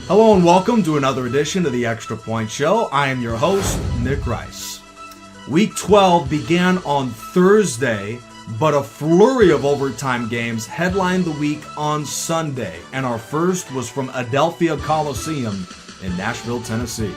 Hello and welcome to another edition of the Extra Point Show. I am your host, Nick Rice. Week 12 began on Thursday, but a flurry of overtime games headlined the week on Sunday, and our first was from Adelphia Coliseum in Nashville, Tennessee.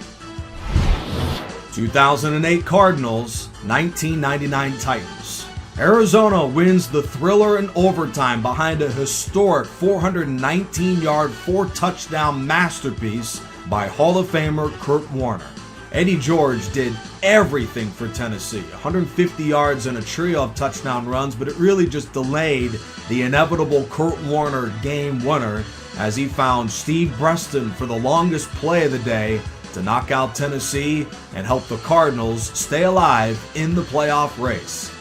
2008 Cardinals, 1999 Titans. Arizona wins the thriller in overtime behind a historic 419-yard, 4-touchdown masterpiece by Hall of Famer Kurt Warner. Eddie George did everything for Tennessee, 150 yards and a trio of touchdown runs, but it really just delayed the inevitable Kurt Warner game winner as he found Steve Breston for the longest play of the day to knock out Tennessee and help the Cardinals stay alive in the playoff race.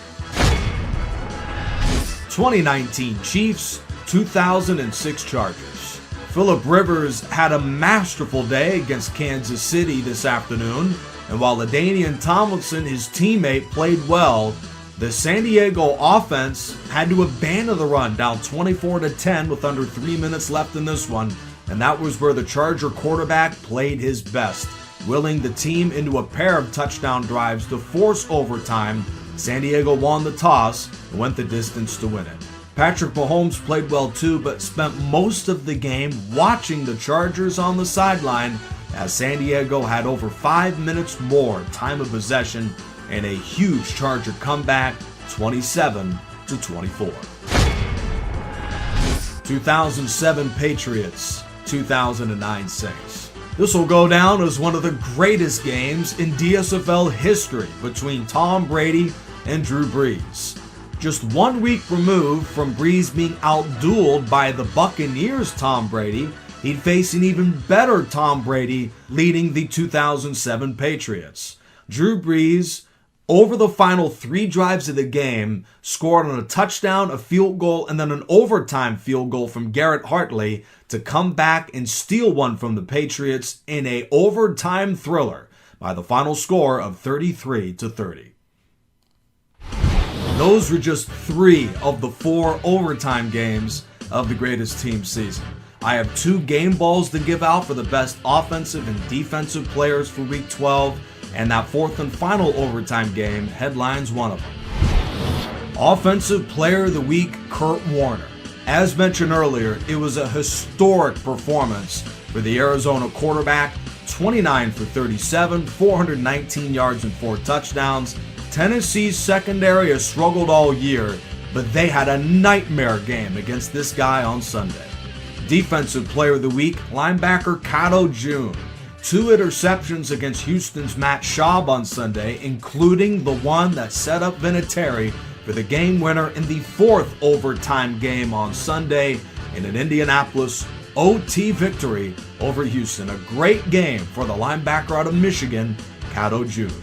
2019 Chiefs, 2006 Chargers. Phillip Rivers had a masterful day against Kansas City this afternoon, and while LaDainian Tomlinson, his teammate, played well, the San Diego offense had to abandon the run down 24-10 with under 3 minutes left in this one, and that was where the Charger quarterback played his best, willing the team into a pair of touchdown drives to force overtime. San Diego won the toss and went the distance to win it. Patrick Mahomes played well too, but spent most of the game watching the Chargers on the sideline as San Diego had over 5 minutes more time of possession and a huge Charger comeback, 27-24. 2007 Patriots, 2009 Saints. This will go down as one of the greatest games in DSFL history between Tom Brady and Drew Brees. Just 1 week removed from Brees being outdueled by the Buccaneers' Tom Brady, he'd face an even better Tom Brady leading the 2007 Patriots. Drew Brees, over the final 3 drives of the game, scored on a touchdown, a field goal, and then an overtime field goal from Garrett Hartley to come back and steal one from the Patriots in a overtime thriller by the final score of 33-30. Those were just 3 of the 4 overtime games of the greatest team season. I have 2 game balls to give out for the best offensive and defensive players for Week 12, and that 4th and final overtime game headlines one of them. Offensive Player of the Week, Kurt Warner. As mentioned earlier, it was a historic performance for the Arizona quarterback, 29 for 37, 419 yards and 4 touchdowns. Tennessee's secondary has struggled all year, but they had a nightmare game against this guy on Sunday. Defensive Player of the Week, linebacker Cato June. 2 interceptions against Houston's Matt Schaub on Sunday, including the one that set up Vinatieri for the game winner in the 4th overtime game on Sunday in an Indianapolis OT victory over Houston. A great game for the linebacker out of Michigan, Cato June.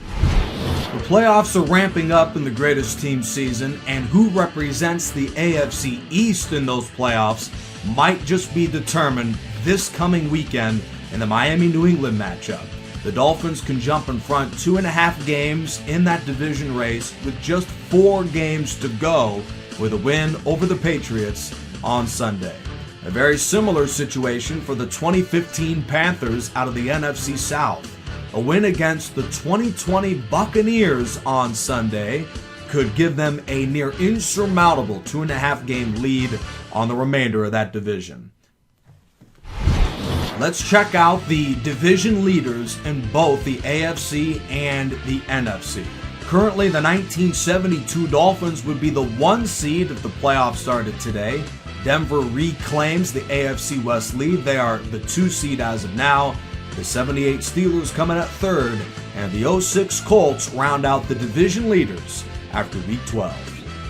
The playoffs are ramping up in the greatest team season, and who represents the AFC East in those playoffs might just be determined this coming weekend in the Miami-New England matchup. The Dolphins can jump in front 2.5 games in that division race with just 4 games to go with a win over the Patriots on Sunday. A very similar situation for the 2015 Panthers out of the NFC South. A win against the 2020 Buccaneers on Sunday could give them a near insurmountable 2.5 game lead on the remainder of that division. Let's check out the division leaders in both the AFC and the NFC. Currently, the 1972 Dolphins would be the 1 seed if the playoffs started today. Denver reclaims the AFC West lead. They are the 2 seed as of now. The 78 Steelers coming at 3rd, and the 06 Colts round out the division leaders after Week 12.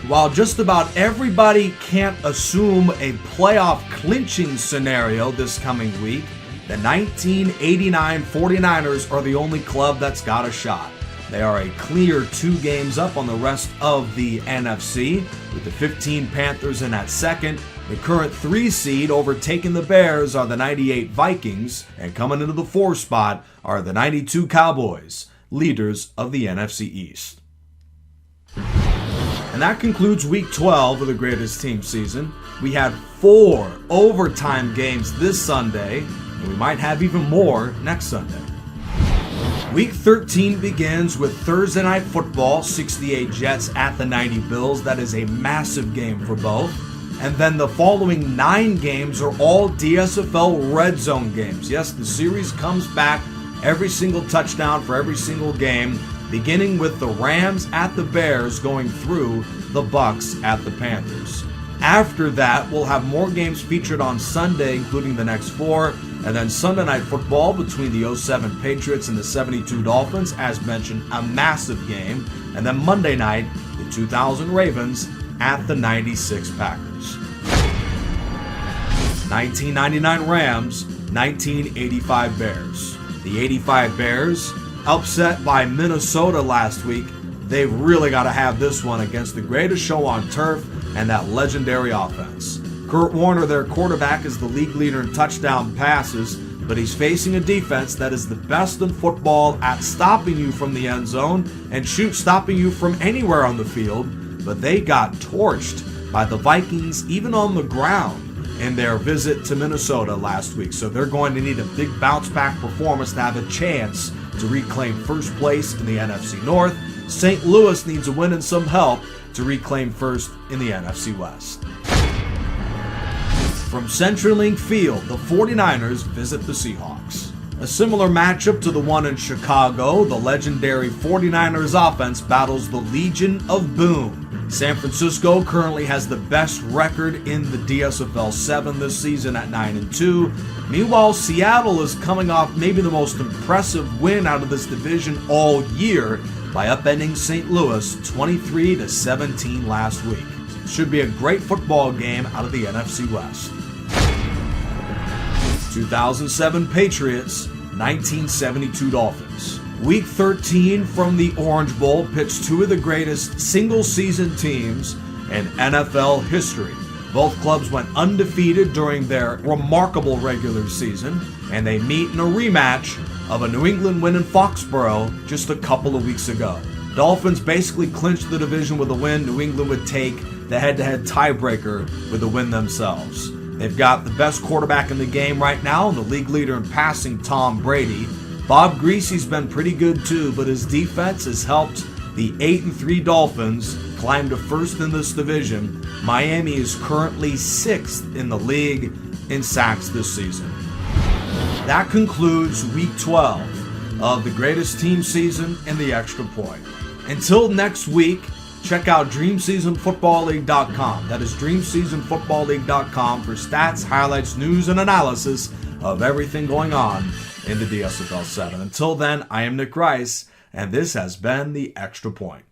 While just about everybody can't assume a playoff clinching scenario this coming week, the 1989 49ers are the only club that's got a shot. They are a clear 2 games up on the rest of the NFC, with the 15 Panthers in at 2nd. The current 3 seed overtaking the Bears are the 98 Vikings, and coming into the 4 spot are the 92 Cowboys, leaders of the NFC East. And that concludes Week 12 of the greatest team season. We had 4 overtime games this Sunday, and we might have even more next Sunday. Week 13 begins with Thursday Night Football, 68 Jets at the 90 Bills. That is a massive game for both. And then the following 9 games are all DSFL red zone games. Yes, the series comes back, every single touchdown for every single game, beginning with the Rams at the Bears going through the Bucs at the Panthers. After that, we'll have more games featured on Sunday, including the next 4, and then Sunday Night Football between the 07 Patriots and the 72 Dolphins, as mentioned, a massive game, and then Monday night, the 2000 Ravens at the 96 Packers. 1999 Rams, 1985 Bears. The 85 Bears, upset by Minnesota last week, they've really got to have this one against the greatest show on turf and that legendary offense. Kurt Warner, their quarterback, is the league leader in touchdown passes, but he's facing a defense that is the best in football at stopping you from the end zone and stopping you from anywhere on the field. But they got torched by the Vikings, even on the ground, in their visit to Minnesota last week. So they're going to need a big bounce-back performance to have a chance to reclaim first place in the NFC North. St. Louis needs a win and some help to reclaim first in the NFC West. From CenturyLink Field, the 49ers visit the Seahawks. A similar matchup to the one in Chicago, the legendary 49ers offense battles the Legion of Boom. San Francisco currently has the best record in the DSFL 7 this season at 9-2. Meanwhile, Seattle is coming off maybe the most impressive win out of this division all year by upending St. Louis 23-17 last week. It should be a great football game out of the NFC West. 2007 Patriots, 1972 Dolphins. Week 13 from the Orange Bowl pitched 2 of the greatest single-season teams in NFL history. Both clubs went undefeated during their remarkable regular season, and they meet in a rematch of a New England win in Foxborough just a couple of weeks ago. Dolphins basically clinched the division with a win. New England would take the head-to-head tiebreaker with a win themselves. They've got the best quarterback in the game right now, and the league leader in passing, Tom Brady. Bob Greasy's been pretty good too, but his defense has helped the 8-3 Dolphins climb to first in this division. Miami is currently 6th in the league in sacks this season. That concludes Week 12 of the greatest team season in the Extra Point. Until next week, check out DreamSeasonFootballLeague.com. That is DreamSeasonFootballLeague.com for stats, highlights, news, and analysis of everything going on in the DSFL 7. Until then, I am Nick Rice, and this has been the Extra Point.